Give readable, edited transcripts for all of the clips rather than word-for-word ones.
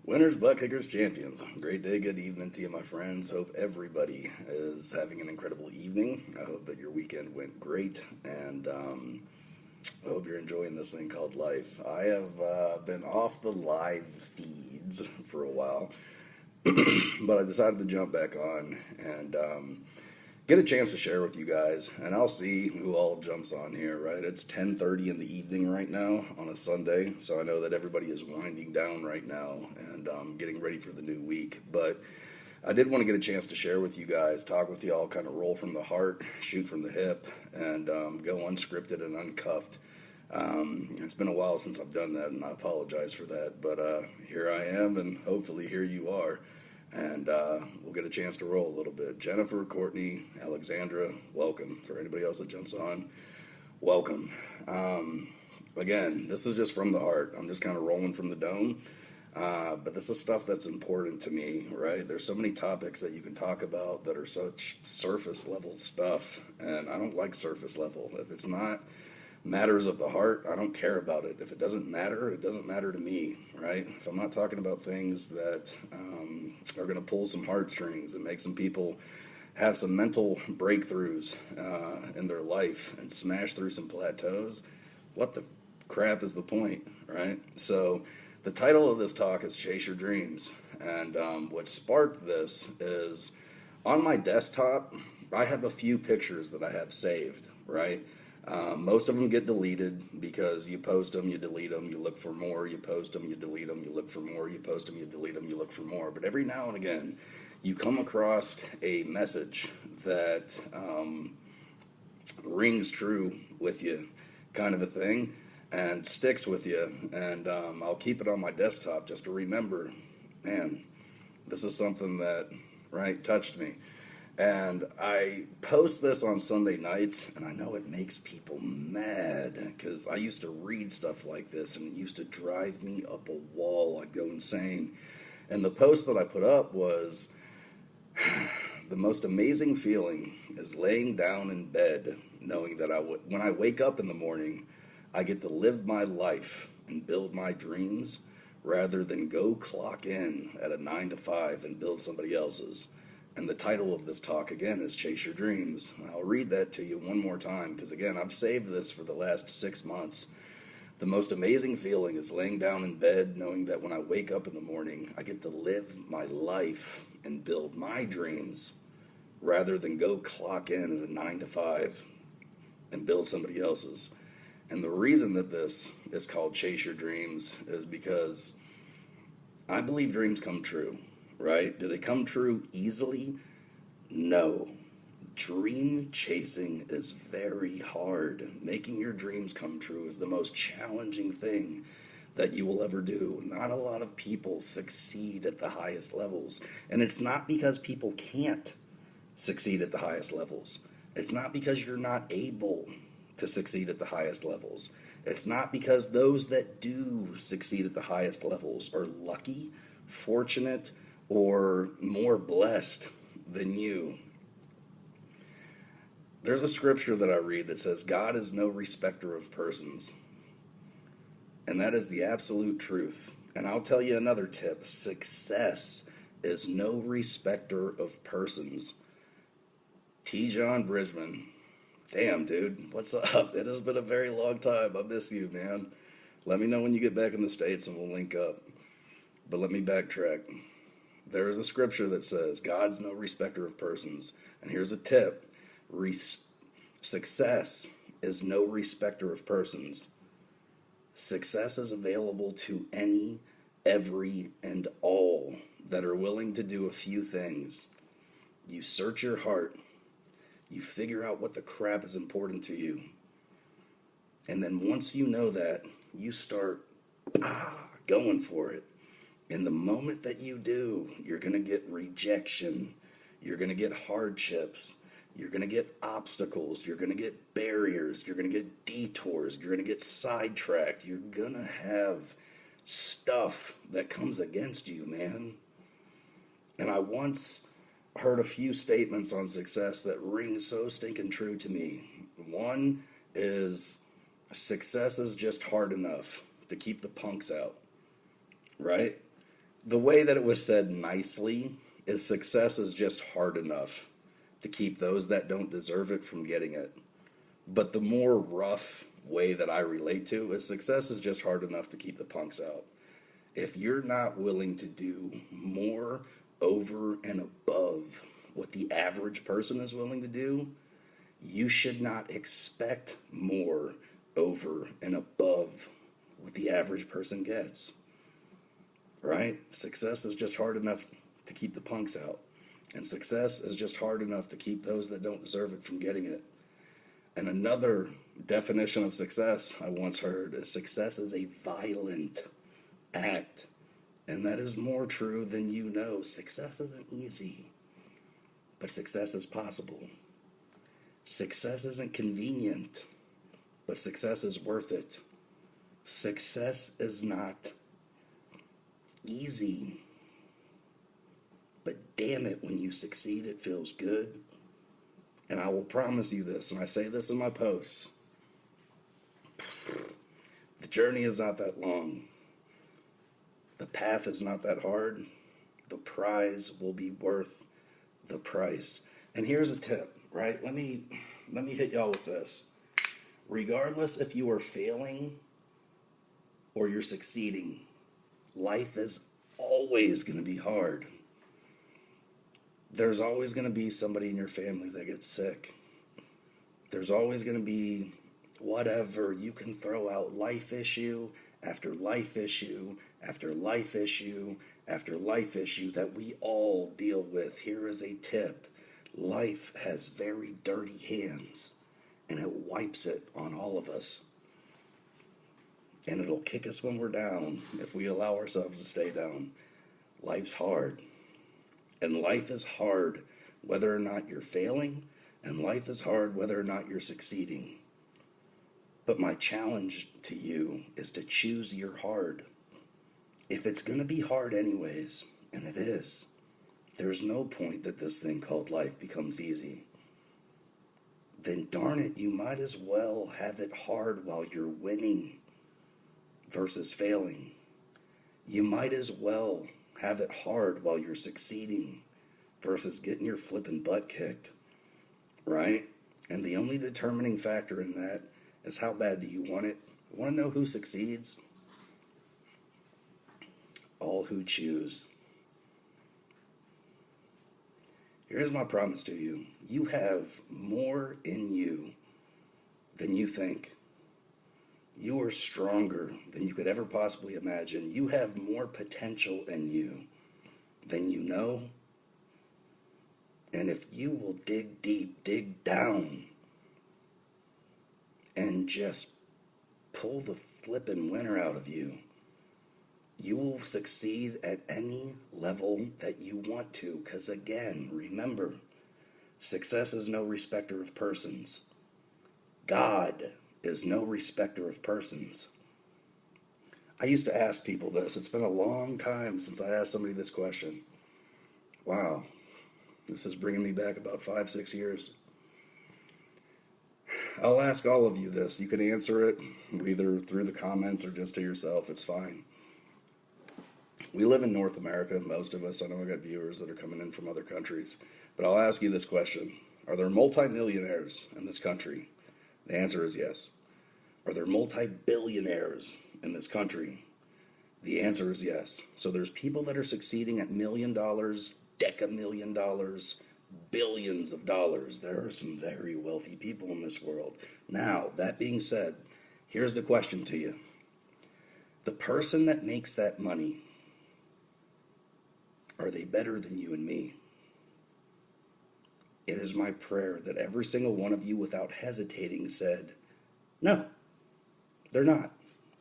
Winners, butt kickers, champions. Great day, good evening to you, my friends. Hope everybody is having an incredible evening. I hope that your weekend went great, and I hope you're enjoying this thing called life. I have been off the live feeds for a while, but I decided to jump back on and get a chance to share with you guys, and I'll see who all jumps on here, right? It's 10:30 in the evening right now on a Sunday, so I know that everybody is winding down right now and getting ready for the new week. But I did want to get a chance to share with you guys, talk with you all, kind of roll from the heart, shoot from the hip, and go unscripted and uncuffed. It's been a while since I've done that, and I apologize for that, but here I am, and hopefully here you are. And we'll get a chance to roll a little bit. Jennifer, Courtney, Alexandra, welcome. For anybody else that jumps on, welcome. Again, this is just from the heart. I'm just kind of rolling from the dome. But this is stuff that's important to me, right? There's so many topics that you can talk about that are such surface level stuff. And I don't like surface level. If it's not matters of the heart, I don't care about it. If it doesn't matter, it doesn't matter to me, right? If I'm not talking about things that are going to pull some heartstrings and make some people have some mental breakthroughs in their life and smash through some plateaus, what the crap is the point, right? So the title of this talk is Chase Your Dreams. And what sparked this is on my desktop, I have a few pictures that I have saved, right? Most of them get deleted because you post them, you delete them, you look for more, you post them, you delete them, you look for more, you post them, you delete them, you look for more. But every now and again, you come across a message that rings true with you, kind of a thing, and sticks with you. And I'll keep it on my desktop just to remember, man, this is something that, right, touched me. And I post this on Sunday nights, and I know it makes people mad because I used to read stuff like this, and it used to drive me up a wall. I'd go insane. And the post that I put up was the most amazing feeling is laying down in bed, knowing that when I wake up in the morning, I get to live my life and build my dreams rather than go clock in at a 9 to 5 and build somebody else's. And the title of this talk, again, is Chase Your Dreams. I'll read that to you one more time, because, again, I've saved this for the last 6 months. The most amazing feeling is laying down in bed, knowing that when I wake up in the morning, I get to live my life and build my dreams, rather than go clock in at a 9 to 5 and build somebody else's. And the reason that this is called Chase Your Dreams is because I believe dreams come true. Right? Do they come true easily? No. Dream chasing is very hard. Making your dreams come true is the most challenging thing that you will ever do. Not a lot of people succeed at the highest levels. And it's not because people can't succeed at the highest levels. It's not because you're not able to succeed at the highest levels. It's not because those that do succeed at the highest levels are lucky, fortunate, or more blessed than you. There's a scripture that I read that says, God is no respecter of persons. And that is the absolute truth. And I'll tell you another tip. Success is no respecter of persons. T. John Bridgman. Damn, dude. What's up? It has been a very long time. I miss you, man. Let me know when you get back in the States and we'll link up. But let me backtrack. There is a scripture that says, God's no respecter of persons. And here's a tip. Success is no respecter of persons. Success is available to any, every, and all that are willing to do a few things. You search your heart. You figure out what the crap is important to you. And then once you know that, you start going for it. And the moment that you do, you're going to get rejection, you're going to get hardships, you're going to get obstacles, you're going to get barriers, you're going to get detours, you're going to get sidetracked, you're going to have stuff that comes against you, man. And I once heard a few statements on success that ring so stinking true to me. One is, success is just hard enough to keep the punks out, right? The way that it was said nicely is success is just hard enough to keep those that don't deserve it from getting it. But the more rough way that I relate to is success is just hard enough to keep the punks out. If you're not willing to do more over and above what the average person is willing to do, you should not expect more over and above what the average person gets. Right? Success is just hard enough to keep the punks out. And success is just hard enough to keep those that don't deserve it from getting it. And another definition of success I once heard is success is a violent act. And that is more true than you know. Success isn't easy, but success is possible. Success isn't convenient, but success is worth it. Success is not easy, but damn it, when you succeed, it feels good. And I will promise you this, and I say this in my posts, the journey is not that long. The path is not that hard. The prize will be worth the price. And here's a tip, right? Let me hit y'all with this. Regardless if you are failing or you're succeeding, life is always going to be hard. There's always going to be somebody in your family that gets sick. There's always going to be whatever. You can throw out life issue after life issue after life issue after life issue that we all deal with. Here is a tip. Life has very dirty hands, and it wipes it on all of us. And it'll kick us when we're down if we allow ourselves to stay down. Life's hard. And life is hard whether or not you're failing, and life is hard whether or not you're succeeding. But my challenge to you is to choose your hard. If it's going to be hard anyways, and it is, there's no point that this thing called life becomes easy. Then darn it, you might as well have it hard while you're winning versus failing. You might as well have it hard while you're succeeding versus getting your flipping butt kicked, right? And the only determining factor in that is how bad do you want it? Want to know who succeeds? All who choose. Here's my promise to you. You have more in you than you think. You are stronger than you could ever possibly imagine. You have more potential in you than you know. And if you will dig deep, dig down, and just pull the flippin' winner out of you, you will succeed at any level that you want to. Because again, remember, success is no respecter of persons. God is no respecter of persons. I used to ask people this. It's been a long time since I asked somebody this question. Wow, this is bringing me back about 5-6 years. I'll ask all of you this. You can answer it either through the comments or just to yourself. It's fine. We live in North America, most of us. I know I got viewers that are coming in from other countries. But I'll ask you this question. Are there multimillionaires in this country? The answer is yes. Are there multi-billionaires in this country? The answer is yes. So there's people that are succeeding at $1 million, $10,000,000, billions of dollars. There are some very wealthy people in this world. Now, that being said, here's the question to you. The person that makes that money, are they better than you and me? It is my prayer that every single one of you, without hesitating, said, no, they're not.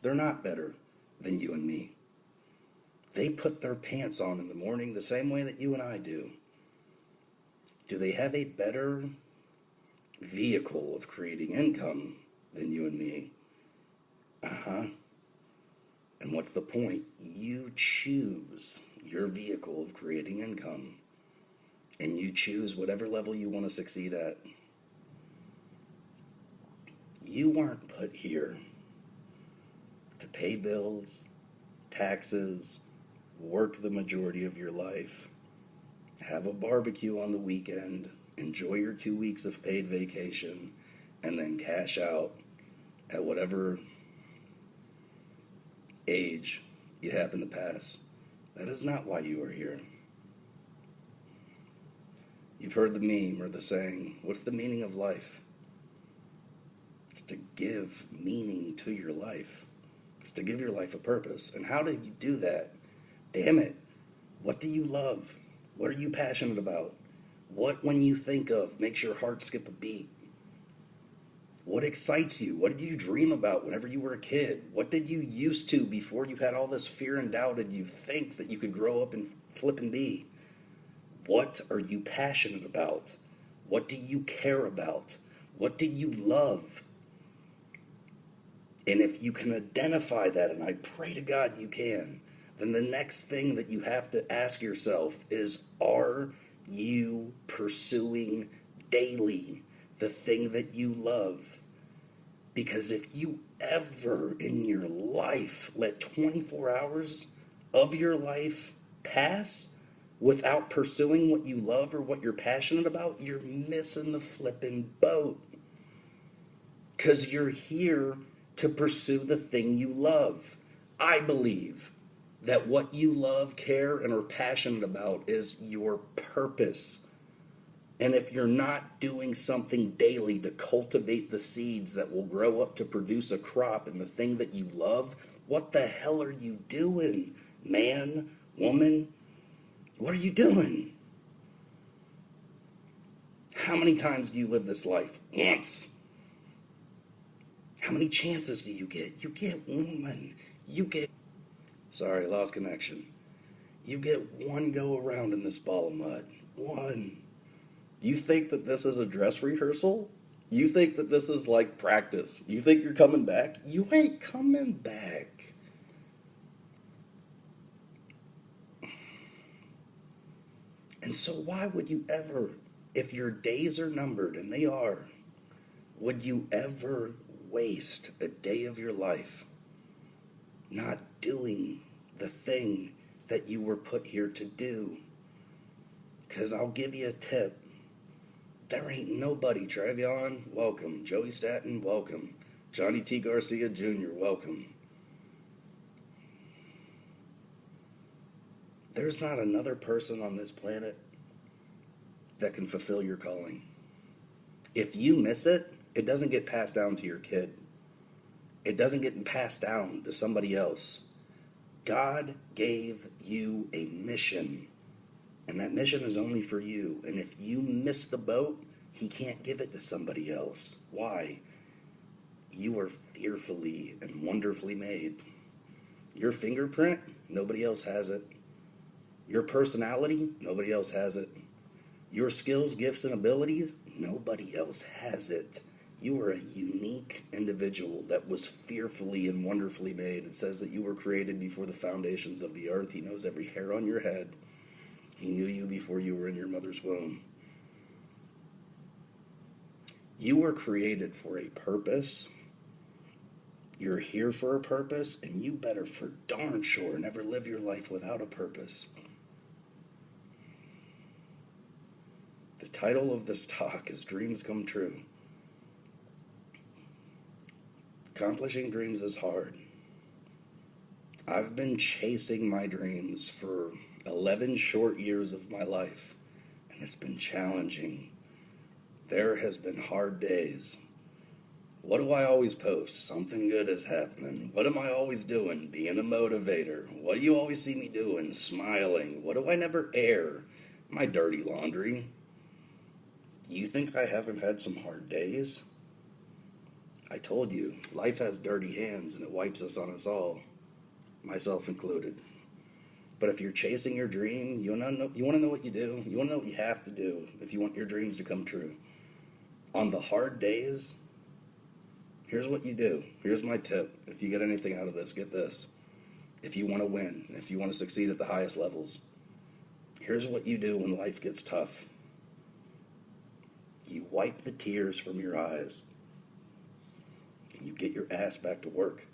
They're not better than you and me. They put their pants on in the morning the same way that you and I do. Do they have a better vehicle of creating income than you and me? Uh-huh. And what's the point? You choose your vehicle of creating income. And you choose whatever level you want to succeed at. You weren't put here to pay bills, taxes, work the majority of your life, have a barbecue on the weekend, enjoy your 2 weeks of paid vacation, and then cash out at whatever age you happen to pass. That is not why you are here. You've heard the meme or the saying, what's the meaning of life? It's to give meaning to your life. It's to give your life a purpose. And how do you do that? Damn it. What do you love? What are you passionate about? What, when you think of, makes your heart skip a beat? What excites you? What did you dream about whenever you were a kid? What did you used to, before you had all this fear and doubt, did you think that you could grow up and flip and be? What are you passionate about? What do you care about? What do you love? And if you can identify that, and I pray to God you can, then the next thing that you have to ask yourself is, are you pursuing daily the thing that you love? Because if you ever in your life let 24 hours of your life pass without pursuing what you love or what you're passionate about, you're missing the flipping boat. Because you're here to pursue the thing you love. I believe that what you love, care, and are passionate about is your purpose. And if you're not doing something daily to cultivate the seeds that will grow up to produce a crop in the thing that you love, what the hell are you doing, man, woman? What are you doing? How many times do you live this life? Once. How many chances do you get? You get one. Sorry, lost connection. You get one go around in this ball of mud. One. You think that this is a dress rehearsal? You think that this is like practice? You think you're coming back? You ain't coming back. And so why would you ever, if your days are numbered, and they are, would you ever waste a day of your life not doing the thing that you were put here to do? Because I'll give you a tip. There ain't nobody. Travion, welcome. Joey Staten, welcome. Johnny T. Garcia Jr., welcome. There's not another person on this planet that can fulfill your calling. If you miss it, it doesn't get passed down to your kid. It doesn't get passed down to somebody else. God gave you a mission, and that mission is only for you. And if you miss the boat, he can't give it to somebody else. Why? You are fearfully and wonderfully made. Your fingerprint, nobody else has it. Your personality, nobody else has it. Your skills, gifts, and abilities, nobody else has it. You are a unique individual that was fearfully and wonderfully made. It says that you were created before the foundations of the earth. He knows every hair on your head. He knew you before you were in your mother's womb. You were created for a purpose. You're here for a purpose, and you better for darn sure never live your life without a purpose. The title of this talk is Dreams Come True. Accomplishing dreams is hard. I've been chasing my dreams for 11 short years of my life, and it's been challenging. There has been hard days. What do I always post? Something good is happening. What am I always doing? Being a motivator. What do you always see me doing? Smiling. What do I never air? My dirty laundry. Do you think I haven't had some hard days? I told you, life has dirty hands and it wipes us on us all, myself included. But if you're chasing your dream, you want to know what you do? You want to know what you have to do if you want your dreams to come true. On the hard days, here's what you do. Here's my tip. If you get anything out of this, get this. If you want to win, if you want to succeed at the highest levels, here's what you do when life gets tough. You wipe the tears from your eyes. You get your ass back to work.